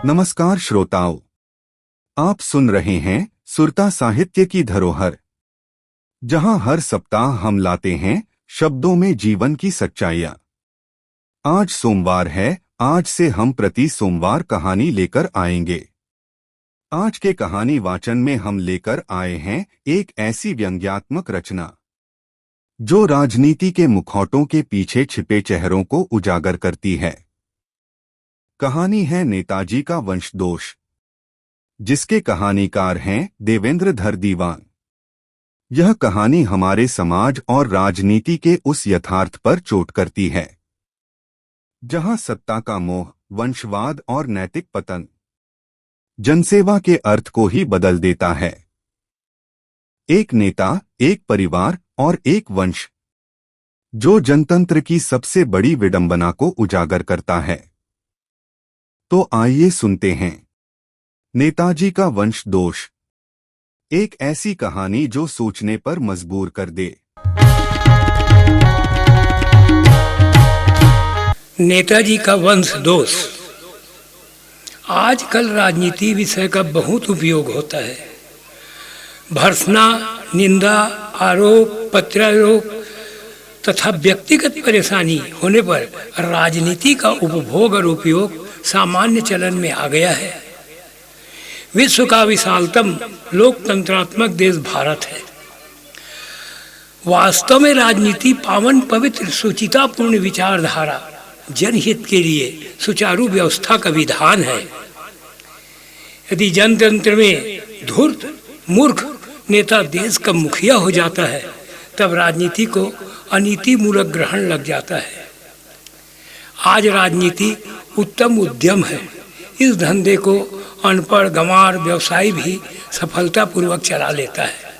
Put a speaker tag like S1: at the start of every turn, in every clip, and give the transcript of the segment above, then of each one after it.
S1: नमस्कार श्रोताओं, आप सुन रहे हैं सुरता साहित्य की धरोहर, जहां हर सप्ताह हम लाते हैं शब्दों में जीवन की सच्चाइयां। आज सोमवार है, आज से हम प्रति सोमवार कहानी लेकर आएंगे। आज के कहानी वाचन में हम लेकर आए हैं एक ऐसी व्यंग्यात्मक रचना जो राजनीति के मुखौटों के पीछे छिपे चेहरों को उजागर करती है। कहानी है नेताजी का वंशदोष, जिसके कहानीकार हैं देवेंद्र धर दीवान। यह कहानी हमारे समाज और राजनीति के उस यथार्थ पर चोट करती है जहां सत्ता का मोह, वंशवाद और नैतिक पतन जनसेवा के अर्थ को ही बदल देता है। एक नेता, एक परिवार और एक वंश, जो जनतंत्र की सबसे बड़ी विडंबना को उजागर करता है। तो आइए सुनते हैं नेताजी का वंशदोष, एक ऐसी कहानी जो सोचने पर मजबूर कर दे।
S2: नेताजी का वंशदोष। आजकल राजनीति विषय का बहुत उपयोग होता है। भर्त्सना, निंदा, आरोप, प्रत्यारोप तथा व्यक्तिगत परेशानी होने पर राजनीति का उपभोग और उपयोग सामान्य चलन में आ गया है। विश्व का विशालतम लोकतंत्रात्मक देश भारत है। वास्तव में राजनीति पावन, पवित्र, सुचितापूर्ण विचारधारा, जनहित के लिए सुचारू व्यवस्था का विधान है। यदि जनतंत्र में धूर्त, मूर्ख नेता देश का मुखिया हो जाता है, तब राजनीति को अनीति मूलक ग्रहण लग जाता है। आज राजनीति उत्तम उद्यम है। इस धंधे को अनपढ़, गंवार व्यवसायी भी सफलतापूर्वक चला लेता है।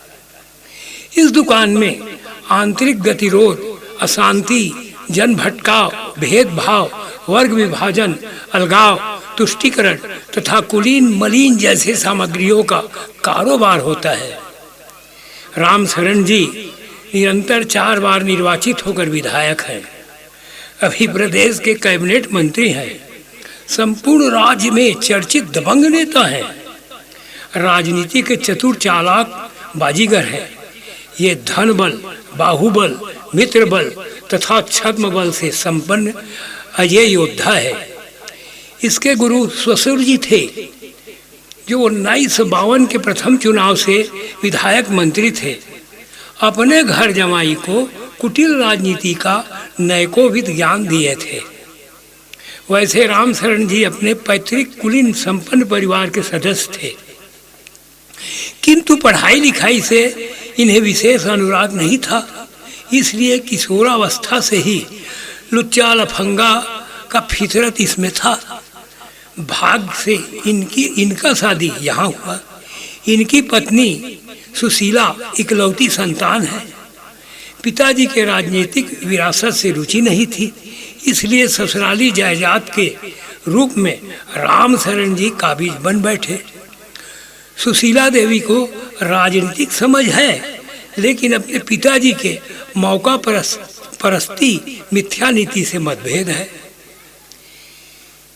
S2: इस दुकान में आंतरिक गतिरोध, अशांति, जन भटकाव, भेदभाव, वर्ग विभाजन, अलगाव, तुष्टीकरण तथा कुलीन मलिन जैसे सामग्रियों का कारोबार होता है। राम शरण जी निरंतर 4 बार निर्वाचित होकर विधायक हैं। अभी प्रदेश के कैबिनेट मंत्री हैं। संपूर्ण राज्य में चर्चित दबंग नेता हैं। राजनीति के चतुर चालाक बाजीगर हैं। ये धन बल, बाहुबल, मित्र बल तथा छद्म बल से संपन्न अजय योद्धा है। इसके गुरु ससुर जी थे, जो 1952 के प्रथम चुनाव से विधायक मंत्री थे। अपने घर जमाई को कुटिल राजनीति का नैकोविद ज्ञान दिए थे। वैसे राम शरण जी अपने पैतृक कुलीन संपन्न परिवार के सदस्य थे, किंतु पढ़ाई लिखाई से इन्हें विशेष अनुराग नहीं था। इसलिए किशोरावस्था से ही लुच्चा लफंगा का फितरत इसमें था। भाग्य से इनका शादी यहाँ हुआ। इनकी पत्नी सुशीला इकलौती संतान है। पिताजी के राजनीतिक विरासत से रुचि नहीं थी, इसलिए ससुराली जायदाद के रूप में राम शरण जी काबिज बन बैठे। सुशीला देवी को राजनीतिक समझ है, लेकिन अपने पिताजी के मौका परस्ती मिथ्या नीति से मतभेद है।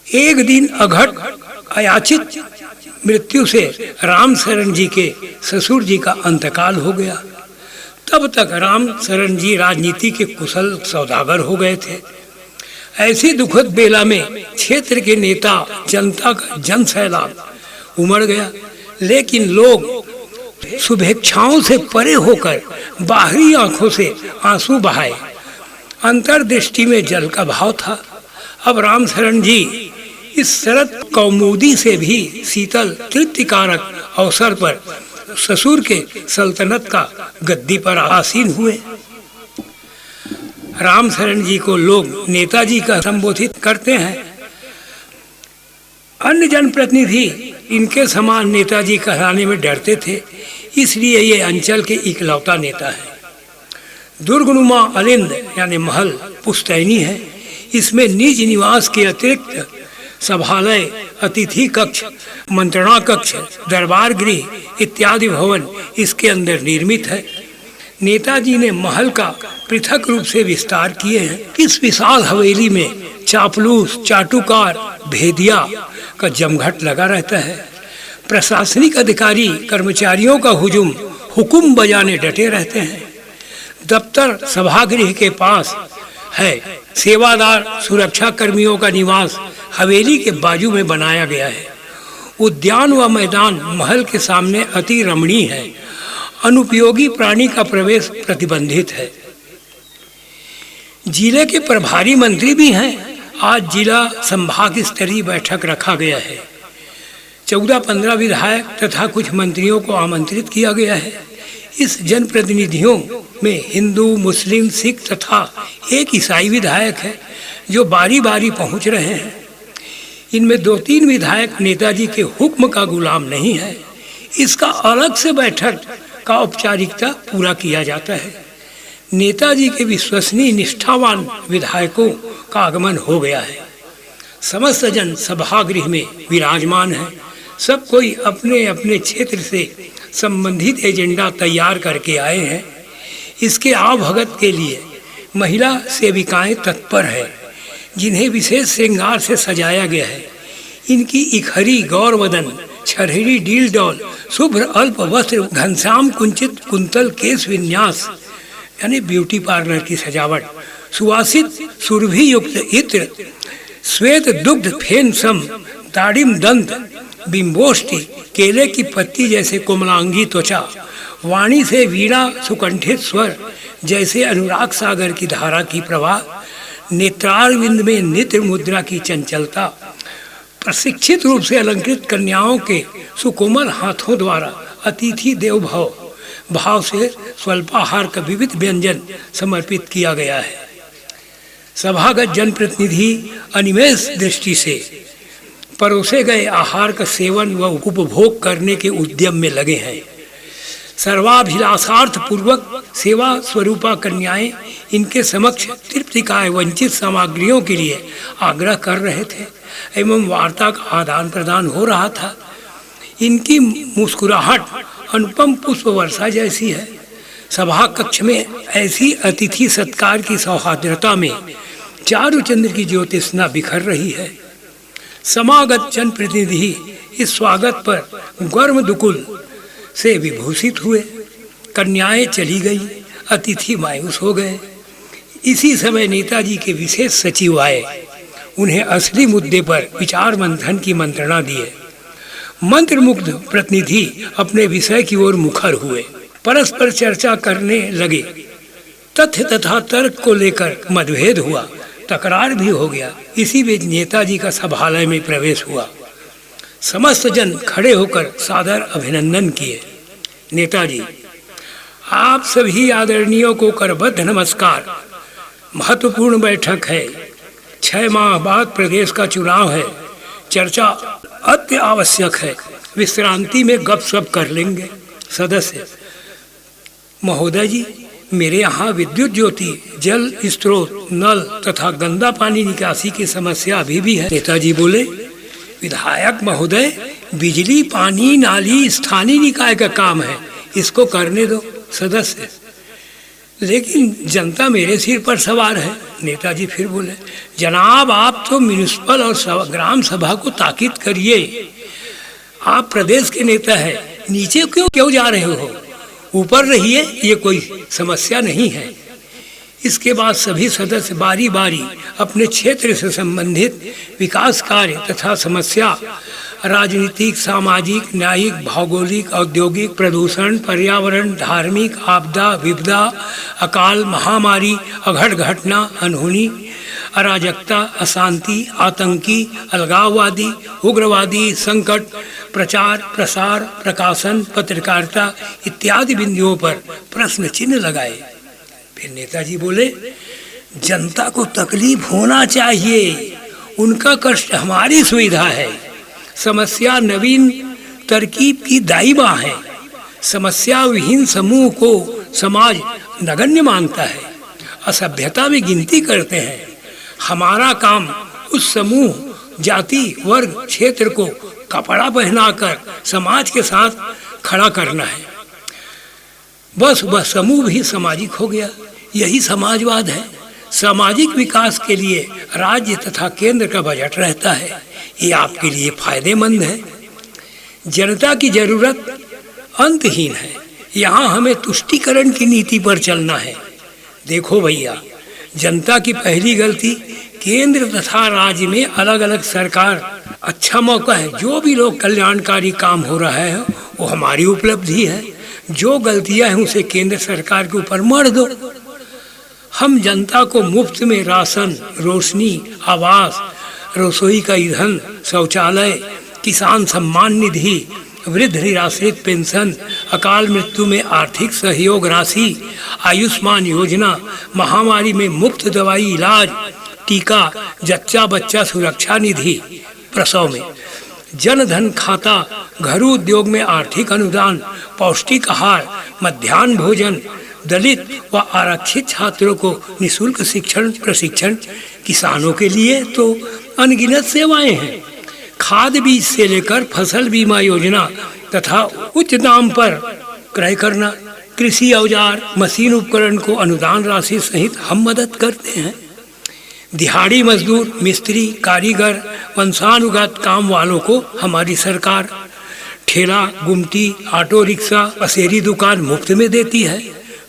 S2: एक दिन अघट अयाचित मृत्यु से राम शरण जी के ससुर जी का अंतकाल हो गया। तब तक राम शरण जी राजनीति के कुशल सौदागर हो गए थे। ऐसी दुखद बेला में क्षेत्र के नेता, जनता का जन सैलाब उमड़ गया, लेकिन लोग शुभेच्छाओं से परे होकर बाहरी आंखों से आंसू बहाए। अंतर्दृष्टि में जल का भाव था। अब राम शरण जी इस शरद कौमुदी से भी शीतल तृप्तिकारक अवसर पर ससुर के सल्तनत का गद्दी पर आसीन हुए। राम शरण जी को लोग नेताजी का संबोधित करते हैं। अन्य जनप्रतिनिधि इनके समान नेताजी कहलाने में डरते थे, इसलिए ये अंचल के इकलौता नेता है। दुर्गनुमा अलिंद यानी महल पुश्तैनी है। इसमें निज निवास के अतिरिक्त सभालय, अतिथि कक्ष, मंत्रणा कक्ष, दरबार गृह इत्यादि भवन इसके अंदर निर्मित है। नेताजी ने महल का पृथक रूप से विस्तार किए हैं। इस विशाल हवेली में चापलूस, चाटुकार, भेदिया, का जमघट लगा रहता है। प्रशासनिक अधिकारी कर्मचारियों का हुजूम हुकुम बजाने डटे रहते हैं। दफ्तर सभागृह के पास है। सेवादार सुरक्षा कर्मियों का निवास हवेली के बाजू में बनाया गया है। उद्यान व मैदान महल के सामने अति रमणीय है। अनुपयोगी प्राणी का प्रवेश प्रतिबंधित है। जिले के प्रभारी मंत्री भी हैं। आज जिला संभाग स्तरीय बैठक रखा गया है। 14-15 विधायक तथा कुछ मंत्रियों को आमंत्रित किया गया है। इस जनप्रतिनिधियों में हिंदू, मुस्लिम, सिख तथा एक ईसाई विधायक है जो बारी बारी पहुंच रहे हैं। इनमें 2-3 विधायक नेताजी के हुक्म का गुलाम नहीं है। इसका अलग से बैठक का औपचारिकता पूरा किया जाता है। नेताजी के विश्वसनीय निष्ठावान विधायकों का आगमन हो गया है। समस्त जन सभागृह में विराजमान है। सब कोई अपने अपने क्षेत्र से संबंधित एजेंडा तैयार करके आए हैं। इसके आवभगत के लिए महिला सेविकाएं तत्पर है, जिन्हें विशेष श्रृंगार से सजाया गया है। इनकी इखरी गौरवदन, छरहरी डील डॉल, शुभ्र अल्प वस्त्र, घनश्याम कुंचित कुंतल केश विन्यास यानी ब्यूटी पार्लर की सजावट, सुवासित सुरभि युक्त इत्र, श्वेत दुग्ध फेन सम, दाड़िम दंत, बिंबोष्टि, केले की पत्ती जैसे कोमलांगी त्वचा, वाणी से वीणा सुकंठित स्वर जैसे अनुराग सागर की धारा की प्रवाह, नेत्रारविंद में नित्य मुद्रा की चंचलता, प्रशिक्षित रूप से अलंकृत कन्याओं के सुकोमल हाथों द्वारा अतिथि देव भाव से स्वल्पाहार का विविध व्यंजन समर्पित किया गया है। सभागत जनप्रतिनिधि अनिमेष दृष्टि से परोसे गए आहार का सेवन व उपभोग करने के उद्यम में लगे हैं। सर्वाभिलाषार्थ पूर्वक सेवा स्वरूपा कन्याएं इनके समक्ष तृप्तिकाय वंचित सामग्रियों के लिए आग्रह कर रहे थे एवं वार्ता का आदान प्रदान हो रहा था। इनकी मुस्कुराहट अनुपम पुष्प वर्षा जैसी है। सभा कक्ष में ऐसी अतिथि सत्कार की सौहार्द्रता में चारु चंद्र की ज्योतिष्ना बिखर रही है। समागत जनप्रतिनिधि इस स्वागत पर गर्म दुकुल से विभूषित हुए। कन्याएं चली गई, अतिथि मायूस हो गए। इसी समय नेताजी के विशेष सचिव आए। उन्हें असली मुद्दे पर विचार मंथन की मंत्रणा दिए। मंत्रमुग्ध प्रतिनिधि अपने विषय की ओर मुखर हुए, परस्पर चर्चा करने लगे। तथ्य तथा तर्क को लेकर मतभेद हुआ, तकरार भी हो गया। इसी बीच नेताजी का सभालय में प्रवेश हुआ। समस्त जन खड़े होकर सादर अभिनंदन किए। नेताजी, आप सभी आदरणीयों को करबद्ध नमस्कार। महत्वपूर्ण बैठक है। 6 माह बाद प्रदेश का चुनाव है। चर्चा अति आवश्यक है। विश्रांति में गपशप कर लेंगे। सदस्य महोदय जी, मेरे यहाँ विद्युत ज्योति, जल स्रोत, नल तथा गंदा पानी निकासी की समस्या अभी भी है। नेताजी बोले, विधायक महोदय, बिजली, पानी, नाली स्थानीय निकाय का काम है, इसको करने दो। सदस्य, लेकिन जनता मेरे सिर पर सवार है। नेताजी फिर बोले, जनाब, आप तो म्यूनिसिपल और ग्राम सभा को ताकीद करिए। आप प्रदेश के नेता हैं, नीचे क्यों जा रहे हो? ऊपर रहिए, ये कोई समस्या नहीं है। इसके बाद सभी सदस्य बारी बारी अपने क्षेत्र से संबंधित विकास कार्य तथा समस्या, राजनीतिक, सामाजिक, न्यायिक, भौगोलिक, औद्योगिक, प्रदूषण, पर्यावरण, धार्मिक, आपदा, विपदा, अकाल, महामारी, अघट घटना, अनहोनी, अराजकता, अशांति, आतंकी, अलगाववादी, उग्रवादी, संकट, प्रचार, प्रसार, प्रकाशन, पत्रकारिता इत्यादि बिंदुओं पर प्रश्न चिन्ह लगाए। फिर नेताजी बोले, जनता को तकलीफ होना चाहिए, उनका कष्ट हमारी सुविधा है। समस्या नवीन तरकीब की दाईबा है। समस्या विहीन समूह को समाज नगण्य मानता है, असभ्यता में गिनती करते हैं। हमारा काम उस समूह, जाति, वर्ग, क्षेत्र को कपड़ा पहनाकर समाज के साथ खड़ा करना है। बस वह समूह भी सामाजिक हो गया। यही समाजवाद है। सामाजिक विकास के लिए राज्य तथा केंद्र का बजट रहता है। ये आपके लिए फायदेमंद है। जनता की जरूरत अंतहीन है, यहाँ हमें तुष्टीकरण की नीति पर चलना है। देखो भैया, जनता की पहली गलती केंद्र तथा राज्य में अलग अलग सरकार अच्छा मौका है। जो भी लोग कल्याणकारी काम हो रहा है वो हमारी उपलब्धि है। जो गलतियां हैं उसे केंद्र सरकार के ऊपर मढ़ दो। हम जनता को मुफ्त में राशन, रोशनी, आवास, रसोई का ईंधन, शौचालय, किसान सम्मान निधि, वृद्ध निराश्रित पेंशन, अकाल मृत्यु में आर्थिक सहयोग राशि, आयुष्मान योजना, महामारी में मुफ्त दवाई इलाज, टीका, जच्चा बच्चा सुरक्षा निधि, प्रसव में जन धन खाता, घरेलू उद्योग में आर्थिक अनुदान, पौष्टिक आहार, मध्याह्न भोजन, दलित व आरक्षित छात्रों को निःशुल्क शिक्षण प्रशिक्षण, किसानों के लिए तो अनगिनत सेवाएं हैं। खाद बीज से लेकर फसल बीमा योजना तथा उच्च दाम पर क्रय करना, कृषि औजार, मशीन उपकरण को अनुदान राशि सहित हम मदद करते हैं। दिहाड़ी मजदूर, मिस्त्री, कारीगर, वंशानुगत काम वालों को हमारी सरकार ठेला, गुमटी, ऑटो रिक्शा, पसेरी दुकान मुफ्त में देती है।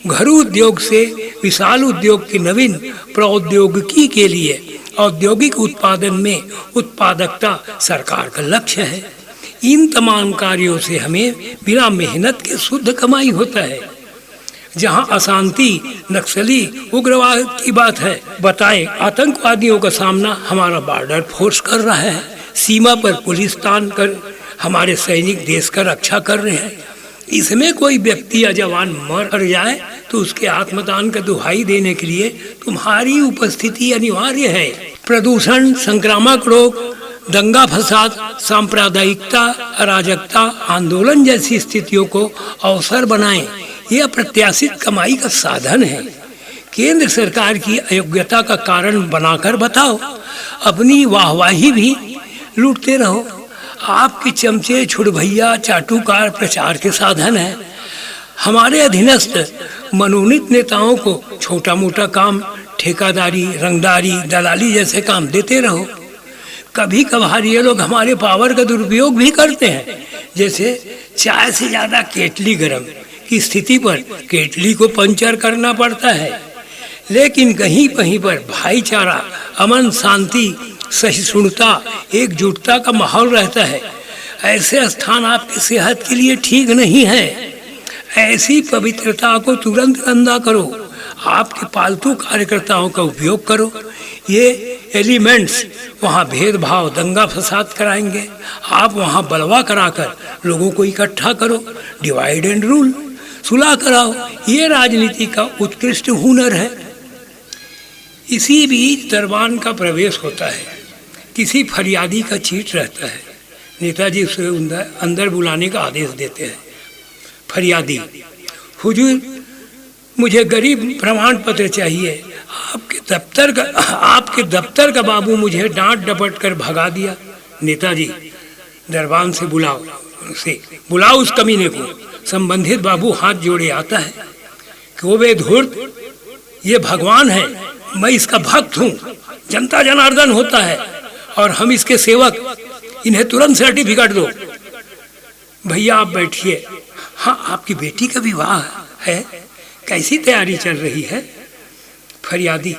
S2: घरेलू उद्योग से विशाल उद्योग की नवीन प्रौद्योगिकी के लिए औद्योगिक उत्पादन में उत्पादकता सरकार का लक्ष्य है। इन तमाम कार्यों से हमें बिना मेहनत के शुद्ध कमाई होता है। जहां अशांति, नक्सली, उग्रवाद की बात है, बताएं आतंकवादियों का सामना हमारा बॉर्डर फोर्स कर रहा है। सीमा पर पुलिस तान कर हमारे सैनिक देश का रक्षा कर रहे हैं। इसमें कोई व्यक्ति या जवान मर जाए तो उसके आत्मदान का दुहाई देने के लिए तुम्हारी उपस्थिति अनिवार्य है। प्रदूषण, संक्रामक रोग, दंगा फसाद, सांप्रदायिकता, अराजकता, आंदोलन जैसी स्थितियों को अवसर बनाएं। यह अप्रत्याशित कमाई का साधन है। केंद्र सरकार की अयोग्यता का कारण बनाकर बताओ, अपनी वाहवाही भी लूटते रहो। आपके चमचे, छुड़भैया, चाटुकार प्रचार के साधन है। हमारे अधीनस्थ मनोनीत नेताओं को छोटा मोटा काम, ठेकादारी, रंगदारी, दलाली जैसे काम देते रहो। कभी कभार ये लोग हमारे पावर का दुरुपयोग भी करते हैं। जैसे चाय से ज़्यादा केटली गर्म की स्थिति पर केटली को पंचर करना पड़ता है। लेकिन कहीं कहीं पर भाईचारा, अमन, शांति, सहिष्णुता, एकजुटता का माहौल रहता है। ऐसे स्थान आपकी सेहत के लिए ठीक नहीं है। ऐसी पवित्रता को तुरंत गंदा करो। आपके पालतू कार्यकर्ताओं का उपयोग करो। ये एलिमेंट्स वहाँ भेदभाव, दंगा फसाद कराएंगे। आप वहाँ बलवा कराकर लोगों को इकट्ठा करो, डिवाइड एंड रूल, सुलह कराओ। ये राजनीति का उत्कृष्ट हुनर है। इसी बीच दरबान का प्रवेश होता है। किसी फरियादी का चीट रहता है। नेताजी उसे अंदर बुलाने का आदेश देते हैं। फरियादी: हुजूर, मुझे गरीब प्रमाण पत्र चाहिए। आपके दफ्तर का बाबू मुझे डांट डपट कर भगा दिया। नेताजी: दरबान से बुलाओ उस कमीने को। संबंधित बाबू हाथ जोड़े आता है कि वो बेधूर्त, ये भगवान है, मैं इसका भक्त हूँ, जनता जनार्दन होता है और हम इसके सेवक, इन्हें तुरंत सर्टिफिकेट दो। भैया आप बैठिए। हाँ, आपकी बेटी का विवाह है, कैसी तैयारी चल रही है? फरियादी: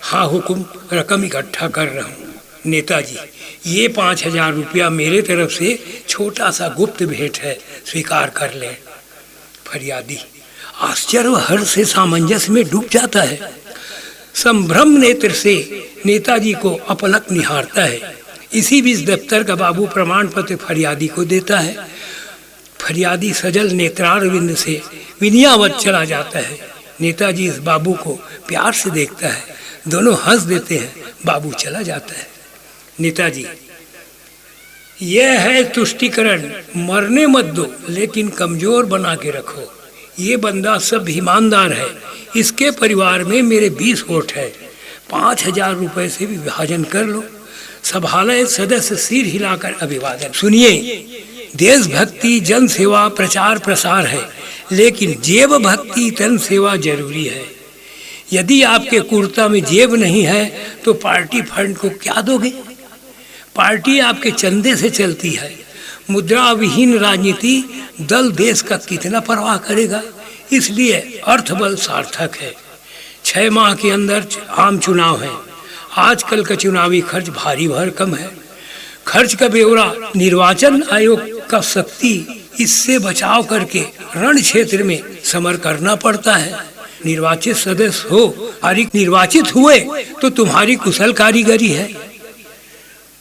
S2: हाँ हुकुम, रकम इकट्ठा कर रहा हूँ। नेताजी: ये 5000 रुपया मेरे तरफ से छोटा सा गुप्त भेंट है, स्वीकार कर लें। फरियादी आश्चर्य व हर्ष से सामंजस्य में डूब जाता है। संभ्रम नेत्र से नेताजी को अपलक निहारता है। इसी बीच दफ्तर का बाबू प्रमाण पत्र फरियादी को देता है। फरियादी सजल नेत्रारविंद से विनयावत चला जाता है। नेताजी इस बाबू को प्यार से देखता है। दोनों हंस देते हैं। बाबू चला जाता है। नेताजी: यह है तुष्टीकरण, मरने मत दो, लेकिन कमजोर बना के रखो। ये बंदा सब ईमानदार है। इसके परिवार में मेरे 20 वोट है। 5000 रुपये से भी विभाजन कर लो। सभालय सदस्य सिर हिलाकर अभिवादन। सुनिए, देशभक्ति, जन सेवा, प्रचार प्रसार है, लेकिन जेब भक्ति, तन सेवा जरूरी है। यदि आपके कुर्ता में जेब नहीं है तो पार्टी फंड को क्या दोगे? पार्टी आपके चंदे से चलती है। मुद्रा विहीन राजनीति दल देश का कितना परवाह करेगा। इसलिए अर्थबल सार्थक है। 6 माह के अंदर आम चुनाव है। आजकल का चुनावी खर्च भारी भरकम है। खर्च का ब्यौरा निर्वाचन आयोग का शक्ति इससे बचाव करके रण क्षेत्र में समर करना पड़ता है। निर्वाचित सदस्य हो, निर्वाचित हुए तो तुम्हारी कुशल कारीगरी है।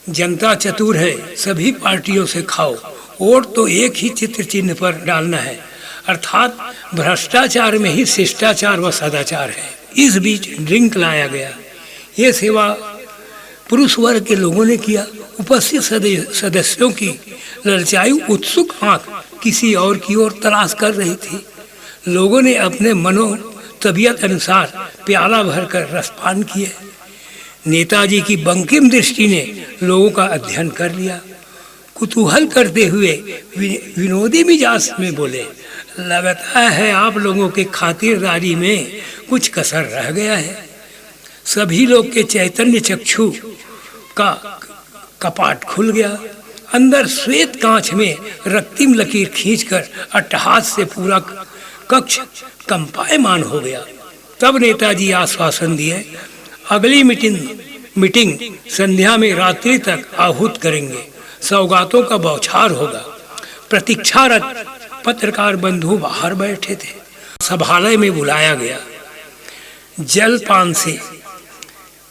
S2: जनता चतुर है, सभी पार्टियों से खाओ। वोट तो एक ही चित्र चिन्ह पर डालना है, अर्थात भ्रष्टाचार में ही शिष्टाचार व सदाचार है। इस बीच ड्रिंक लाया गया। ये सेवा पुरुष वर्ग के लोगों ने किया। उपस्थित सदस्यों की ललचायु उत्सुक आंख किसी और की ओर तलाश कर रही थी। लोगों ने अपने मनो तबीयत अनुसार प्याला भरकर रसपान किए। नेताजी की बंकिम दृष्टि ने लोगों का अध्ययन कर लिया। कुतूहल करते हुए विनोदी मिजाज में बोले, लगता है आप लोगों के खातिरदारी में कुछ कसर रह गया है। सभी लोग के चैतन्य चक्षु का कपाट खुल गया। अंदर श्वेत कांच में रक्तिम लकीर खींचकर अट्टहास से पूरा कक्ष कंपायमान हो गया। तब नेताजी आश्वासन दिए, अगली मीटिंग संध्या में रात्रि तक आहूत करेंगे। सौगातों का बौछार होगा। प्रतीक्षारत पत्रकार बंधु बाहर बैठे थे। सभालय में बुलाया गया। जलपान से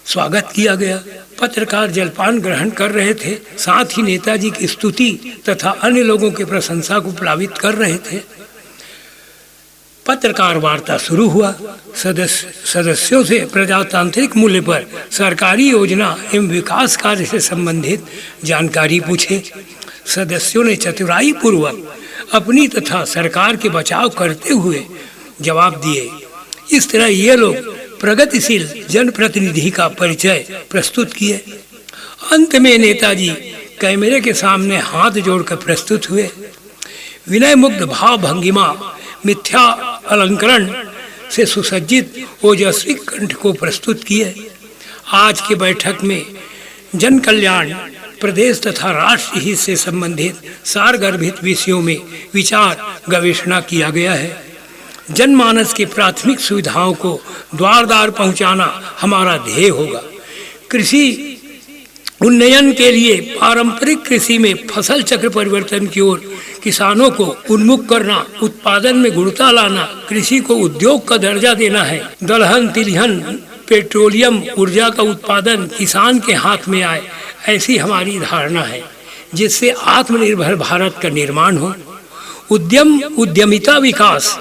S2: स्वागत किया गया। पत्रकार जलपान ग्रहण कर रहे थे, साथ ही नेताजी की स्तुति तथा अन्य लोगों की प्रशंसा को प्लावित कर रहे थे। पत्रकार वार्ता शुरू हुआ। सदस्यों से प्रजातांत्रिक मूल्य पर सरकारी योजना एवं विकास कार्य से संबंधित जानकारी पूछे। सदस्यों ने चतुराई पूर्वक अपनी तथा सरकार के बचाव करते हुए जवाब दिए। इस तरह ये लोग प्रगतिशील जनप्रतिनिधि का परिचय प्रस्तुत किए। अंत में नेताजी कैमरे के सामने हाथ जोड़कर प्रस्तुत हुए। विनय मुग्ध भाव भंगिमा, मिथ्या अलंकरण से सुसज्जित ओजस्वी कंठ को प्रस्तुत किए। आज की बैठक में जन कल्याण, प्रदेश तथा राष्ट्र हित से संबंधित सारगर्भित विषयों में विचार गवेषणा किया गया है। जनमानस की प्राथमिक सुविधाओं को द्वार द्वार पहुंचाना हमारा ध्येय होगा। कृषि उन्नयन के लिए पारंपरिक कृषि में फसल चक्र परिवर्तन की ओर किसानों को उन्मुख करना, उत्पादन में गुणवत्ता लाना, कृषि को उद्योग का दर्जा देना है। दलहन, तिलहन, पेट्रोलियम ऊर्जा का उत्पादन किसान के हाथ में आए, ऐसी हमारी धारणा है, जिससे आत्मनिर्भर भारत का निर्माण हो। उद्यमिता विकास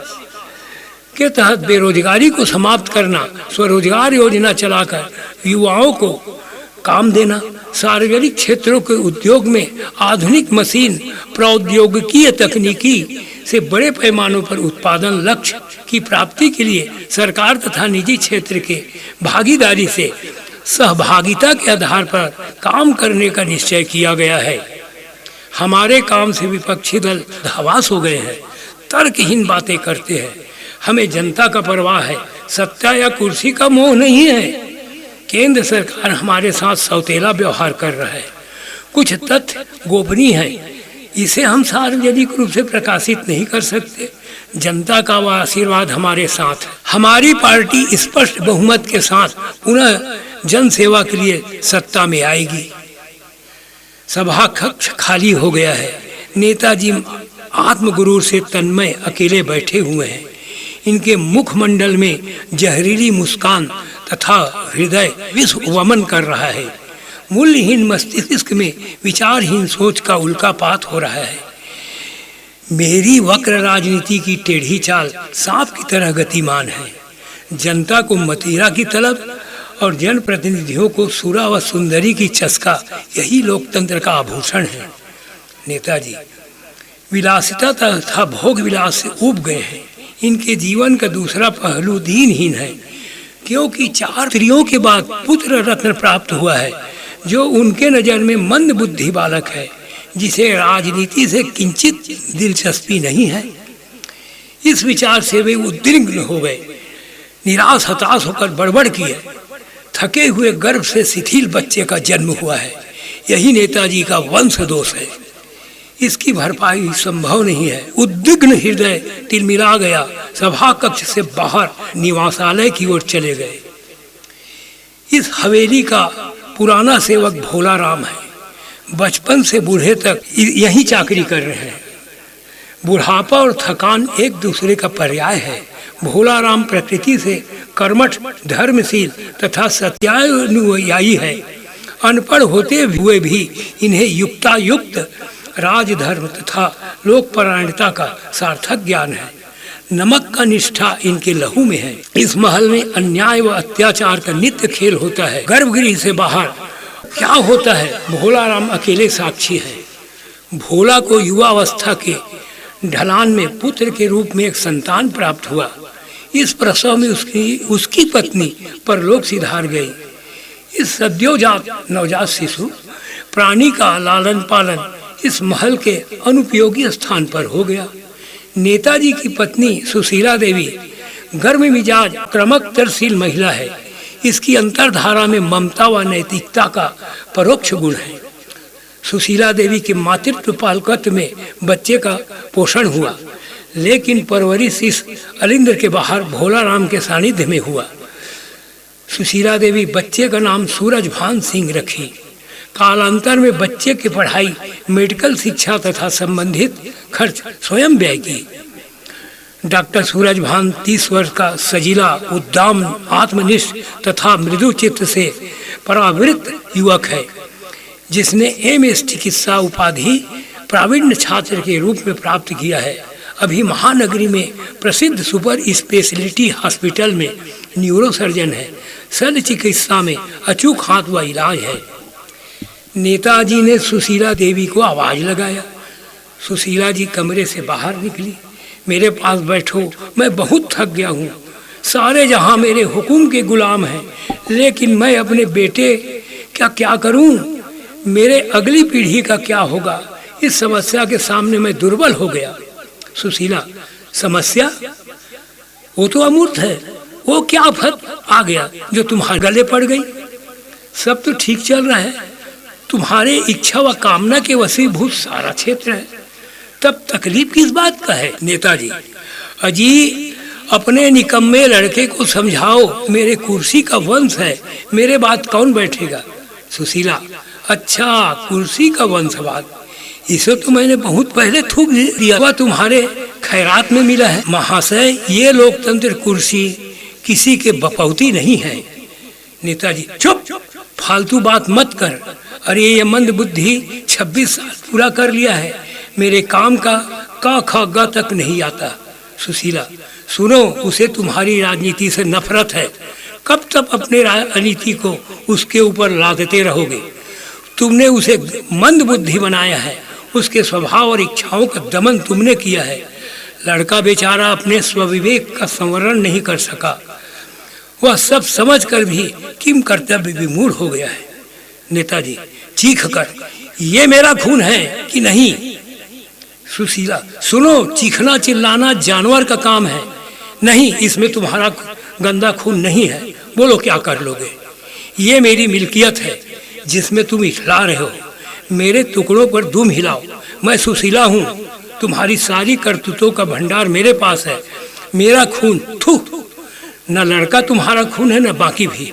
S2: के तहत बेरोजगारी को समाप्त करना, स्वरोजगार योजना चलाकर युवाओं को काम देना, सार्वजनिक क्षेत्रों के उद्योग में आधुनिक मशीन प्रौद्योगिकीय तकनीकी से बड़े पैमानों पर उत्पादन लक्ष्य की प्राप्ति के लिए सरकार तथा निजी क्षेत्र के भागीदारी से सहभागिता के आधार पर काम करने का निश्चय किया गया है। हमारे काम से विपक्षी दल हवास हो गए हैं, तर्कहीन बातें करते हैं। हमें जनता का परवाह है, सत्ता या कुर्सी का मोह नहीं है। केंद्र सरकार हमारे साथ सौतेला व्यवहार कर रहा है। कुछ तथ्य गोपनीय है, इसे हम सार्वजनिक रूप से प्रकाशित नहीं कर सकते। जनता का वह आशीर्वाद हमारे साथ है। हमारी पार्टी स्पष्ट बहुमत के साथ पुनः जन सेवा के लिए सत्ता में आएगी। सभा कक्ष खाली हो गया है। नेताजी आत्मगुरूर से तन्मय अकेले बैठे हुए हैं। इनके मुखमंडल में जहरीली मुस्कान तथा हृदय विश्व वमन कर रहा है। मूल्यहीन मस्तिष्क में विचारहीन सोच का उल्कापात हो रहा है। मेरी वक्र राजनीति की टेढ़ी चाल सांप की तरह गतिमान है। जनता को मदिरा की तलब और जनप्रतिनिधियों को सुरा व सुंदरी की चस्का, यही लोकतंत्र का आभूषण है। नेताजी विलासिता तथा भोग विलास से ऊब गए हैं। इनके जीवन का दूसरा पहलू दीनहीन है, क्योंकि 4 स्त्रियों के बाद पुत्र रत्न प्राप्त हुआ है, जो उनके नजर में मंद बुद्धि बालक है, जिसे राजनीति से किंचित दिलचस्पी नहीं है। इस विचार से वे उद्विग्न हो गए, निराश हताश होकर बड़बड़ किए। थके हुए गर्भ से शिथिल बच्चे का जन्म हुआ है। यही नेताजी का वंश दोष है। इसकी भरपाई संभव नहीं है। उद्विग्न हृदय तिलमिला गया, सभा कक्ष से बाहर निवासालय की ओर चले गए। इस हवेली का पुराना सेवक भोला राम है। बचपन से बूढ़े तक यही चाकरी कर रहे हैं। बुढ़ापा और थकान एक दूसरे का पर्याय है। भोला राम प्रकृति से कर्मठ, धर्मशील तथा सत्यानुयायी है। अनपढ़ होते हुए भी इन्हें युक्तायुक्त राजधर्म तथा लोकपरायणता का सार्थक ज्ञान है। नमक का निष्ठा इनके लहू में है। इस महल में अन्याय व अत्याचार का नित्य खेल होता है। गर्भगृह से बाहर क्या होता है, भोला राम अकेले साक्षी है। भोला को युवावस्था के ढलान में पुत्र के रूप में एक संतान प्राप्त हुआ। इस प्रसव में उसकी पत्नी परलोक सिधार गई। इस सद्योजात नवजात शिशु प्राणी का लालन पालन इस महल के अनुपयोगी स्थान पर हो गया। नेताजी की पत्नी सुशीला देवी गर्म मिजाज क्रमकतरशील महिला है। इसकी अंतरधारा में ममता व नैतिकता का परोक्ष गुण है। सुशीला देवी के मातृत्व पालकत्व में बच्चे का पोषण हुआ, लेकिन परवरिश इस अलिंद्र के बाहर भोला राम के सानिध्य में हुआ। सुशीला देवी बच्चे का नाम सूरजभान सिंह रखी। कालांतर में बच्चे की पढ़ाई, मेडिकल शिक्षा तथा संबंधित खर्च स्वयं व्यय की। डॉक्टर सूरजभान 30 वर्ष का सजीला, उद्दाम, आत्मनिष्ठ तथा मृदु चित्त से परावृत्त युवक है, जिसने एमएस चिकित्सा उपाधि प्रावीण्य छात्र के रूप में प्राप्त किया है। अभी महानगरी में प्रसिद्ध सुपर स्पेशलिटी हॉस्पिटल में न्यूरो सर्जन है। शल्य चिकित्सा में अचूक हाथ व इलाज है। नेताजी ने सुशीला देवी को आवाज लगाया। सुशीला जी कमरे से बाहर निकली। मेरे पास बैठो, मैं बहुत थक गया हूँ। सारे जहाँ मेरे हुक्म के गुलाम हैं, लेकिन मैं अपने बेटे का क्या करूँ? मेरे अगली पीढ़ी का क्या होगा? इस समस्या के सामने मैं दुर्बल हो गया। सुशीला, समस्या? वो तो अमूर्त है। वो क्या आफत आ गया जो तुम्हारे गले पड़ गई? सब तो ठीक चल रहा है। तुम्हारे इच्छा व कामना के वशीभूत सारा क्षेत्र है, तब तकलीफ किस बात का है? नेताजी, अजी अपने निकम्मे लड़के को समझाओ, मेरे कुर्सी का वंश है, मेरे बात कौन बैठेगा? सुशीला, अच्छा कुर्सी का वंशवाद, इसे तो मैंने बहुत पहले थूक दिया। वह तुम्हारे खैरात में मिला है। महाशय, ये लोकतंत्र कुर्सी किसी के बपौती नहीं है। नेताजी, चुप, फालतू बात मत कर। अरे ये मंद बुद्धि 26 साल पूरा कर लिया है, मेरे काम का क ख ग तक नहीं आता। सुशीला, सुनो, उसे तुम्हारी राजनीति से नफरत है। कब तक अपने राजनीति को उसके ऊपर लादते रहोगे? तुमने उसे मंद बुद्धि बनाया है। उसके स्वभाव और इच्छाओं का दमन तुमने किया है। लड़का बेचारा अपने स्वविवेक का संवरण नहीं कर सका। वह सब समझकर भी किम कर्तव्य विमूढ़ हो गया है। नेताजी, चीख कर, ये मेरा खून है कि नहीं? सुशीला, सुनो, चीखना चिल्लाना जानवर का काम है। नहीं, इसमें तुम्हारा गंदा खून नहीं है। बोलो, क्या कर लोगे? ये मेरी मिल्कियत है जिसमें तुम हिला रहे हो। मेरे टुकड़ों पर दुम हिलाओ। मैं सुशीला हूँ। तुम्हारी सारी करतूतों का भंडार मेरे पास है। मेरा खून, थू, न लड़का तुम्हारा खून है न बाकी भी।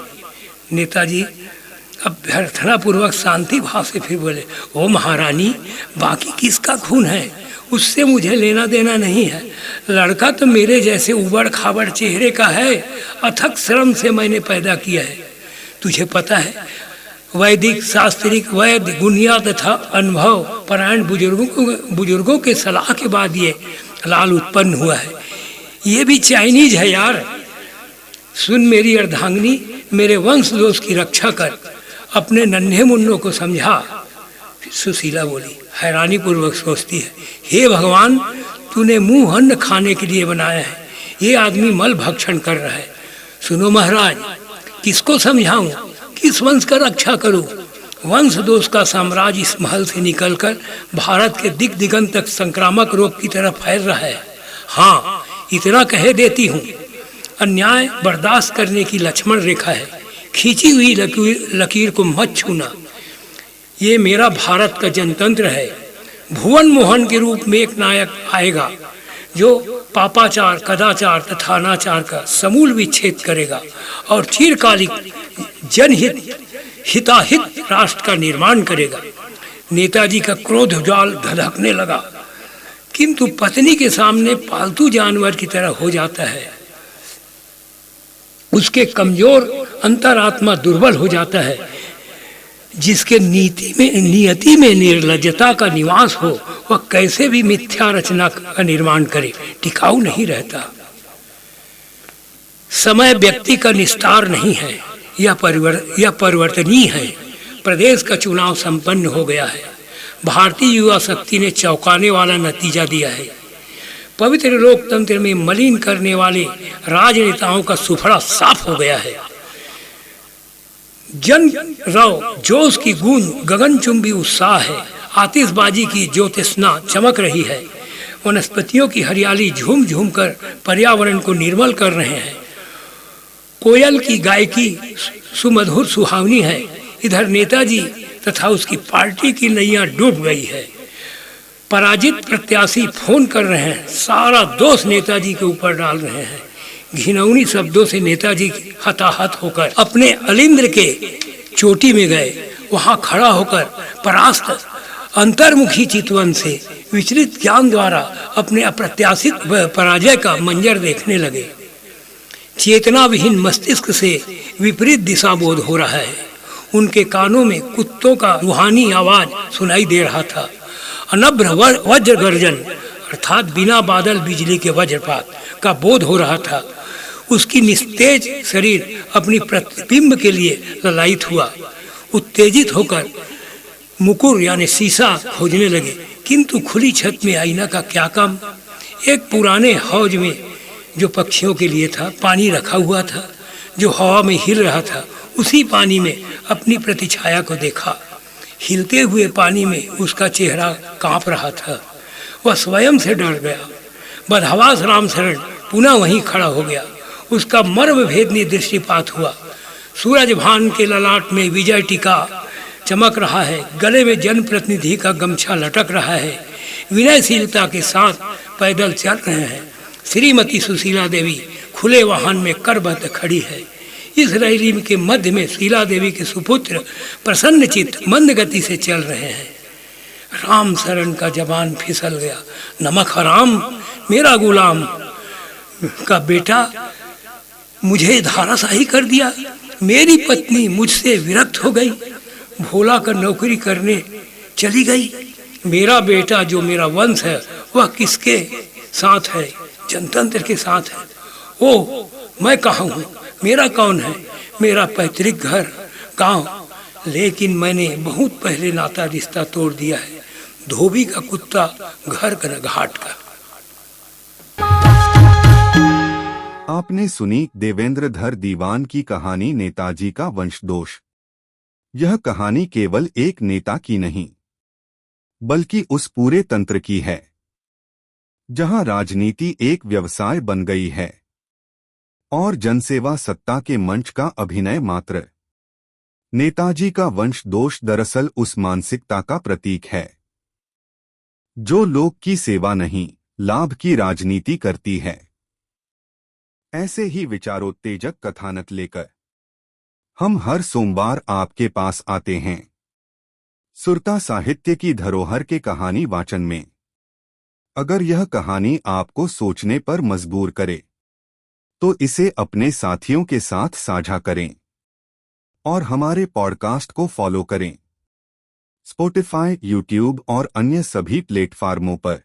S2: नेताजी अभ्यर्थना पूर्वक शांति भाव से फिर बोले, ओ महारानी, बाकी किसका खून है उससे मुझे लेना देना नहीं है। लड़का तो मेरे जैसे उबड़ खाबड़ चेहरे का है। अथक श्रम से मैंने पैदा किया है। तुझे पता है, वैदिक, शास्त्रिक, वैद्य, गुनिया तथा अनुभव परायण बुजुर्गों के सलाह के बाद ये लाल उत्पन्न हुआ है। ये भी चाइनीज है यार। सुन मेरी अर्धांगिनी, मेरे वंश दोष की रक्षा कर, अपने नन्हे मुन्नों को समझा। सुशीला बोली, हैरानी पूर्वक सोचती है, हे भगवान, तूने मुंह अन्न खाने के लिए बनाया है, ये आदमी मल भक्षण कर रहा है। सुनो महाराज, किसको समझाऊं, किस वंश का रक्षा करूं? वंश दोष का साम्राज्य इस महल से निकलकर भारत के दिग दिगंत तक संक्रामक रोग की तरफ फैल रहा है। हाँ, इतना कह देती हूँ, अन्याय बर्दाश्त करने की लक्ष्मण रेखा है। खींची हुई लकीर को मत छूना। ये मेरा भारत का जनतंत्र है। भुवन मोहन के रूप में एक नायक आएगा जो पापाचार, कदाचार तथा अनाचार का समूल विच्छेद करेगा और चिरकालिक जनहित हिताहित राष्ट्र का निर्माण करेगा। नेताजी का क्रोध ज्वाल धधकने लगा, किंतु पत्नी के सामने पालतू जानवर की तरह हो जाता है। उसके कमजोर अंतरात्मा दुर्बल हो जाता है। जिसके नियति में निर्लज्जता का निवास हो, वह कैसे भी मिथ्या रचना का निर्माण करे, टिकाऊ नहीं रहता। समय व्यक्ति का निस्तार नहीं है, यह परिवर्तनीय है। प्रदेश का चुनाव संपन्न हो गया है। भारतीय युवा शक्ति ने चौंकाने वाला नतीजा दिया है। पवित्र लोकतंत्र में मलिन करने वाले राजनेताओं का सुफड़ा साफ हो गया है। जन रव जोश की गूंज, गगनचुंबी उत्साह है। आतिशबाजी की ज्योतिष्ना चमक रही है। वनस्पतियों की हरियाली झूम झूम कर पर्यावरण को निर्मल कर रहे हैं। कोयल की गायकी सुमधुर सुहावनी है। इधर नेताजी तथा उसकी पार्टी की नैया डूब गई है। पराजित प्रत्याशी फोन कर रहे हैं, सारा दोष नेताजी के ऊपर डाल रहे हैं। घिनौनी शब्दों से नेताजी हताहत होकर अपने अलिंद्र के चोटी में गए। वहां खड़ा होकर परास्त अंतर्मुखी चितवन से विचलित ज्ञान द्वारा अपने अप्रत्याशित पराजय का मंजर देखने लगे। चेतना विहीन मस्तिष्क से विपरीत दिशा बोध हो रहा है। उनके कानों में कुत्तों का रूहानी आवाज सुनाई दे रहा था। अनभ्र वज्र गर्जन अर्थात बिना बादल बिजली के वज्रपात का बोध हो रहा था। उसकी निस्तेज शरीर अपनी प्रतिबिंब के लिए ललायित हुआ। उत्तेजित होकर मुकुर यानी शीशा खोजने लगे, किंतु खुली छत में आईना का क्या काम। एक पुराने हौज में जो पक्षियों के लिए था पानी रखा हुआ था, जो हवा में हिल रहा था। उसी पानी में अपनी प्रतिछाया को देखा। हिलते हुए पानी में उसका चेहरा कांप रहा था। वह स्वयं से डर गया। बदहवास रामशरण पुनः वहीं खड़ा हो गया। उसका मर्म भेदनी दृष्टिपात हुआ। सूरज भान के ललाट में विजय टीका चमक रहा है। गले में जनप्रतिनिधि का गमछा लटक रहा है। विनयशीलता के साथ पैदल चल रहे हैं। श्रीमती सुशीला देवी खुले वाहन में करबद्ध खड़ी है। इस रैली के मध्य में शीला देवी के सुपुत्र प्रसन्नचित्त मंद गति से चल रहे हैं। राम शरण का जबान फिसल गया। नमक हराम, मेरा गुलाम का बेटा मुझे धाराशाही कर दिया। मेरी पत्नी मुझसे विरक्त हो गई। भोला का नौकरी करने चली गई। मेरा बेटा जो मेरा वंश है वह किसके साथ है? जनतंत्र के साथ है। ओह, मैं कहाँ हूँ? मेरा कौन है? मेरा पैतृक घर, गांव। लेकिन मैंने बहुत पहले नाता रिश्ता तोड़ दिया है। धोबी का कुत्ता घर का घाट का।
S1: आपने सुनी देवेंद्रधर दीवान की कहानी नेताजी का वंशदोष। यह कहानी केवल एक नेता की नहीं, बल्कि उस पूरे तंत्र की है जहां राजनीति एक व्यवसाय बन गई है और जनसेवा सत्ता के मंच का अभिनय मात्र। नेताजी का वंशदोष दरअसल उस मानसिकता का प्रतीक है जो लोक की सेवा नहीं, लाभ की राजनीति करती है। ऐसे ही विचारोत्तेजक कथानक लेकर हम हर सोमवार आपके पास आते हैं सुरता साहित्य की धरोहर के कहानी वाचन में। अगर यह कहानी आपको सोचने पर मजबूर करे तो इसे अपने साथियों के साथ साझा करें और हमारे पॉडकास्ट को फॉलो करें स्पॉटिफाई, यूट्यूब और अन्य सभी प्लेटफार्मों पर।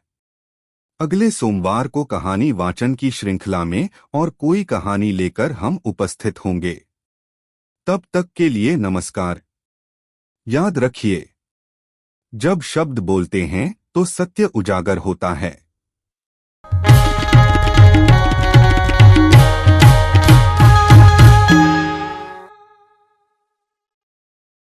S1: अगले सोमवार को कहानी वाचन की श्रृंखला में और कोई कहानी लेकर हम उपस्थित होंगे। तब तक के लिए नमस्कार। याद रखिए, जब शब्द बोलते हैं तो सत्य उजागर होता है।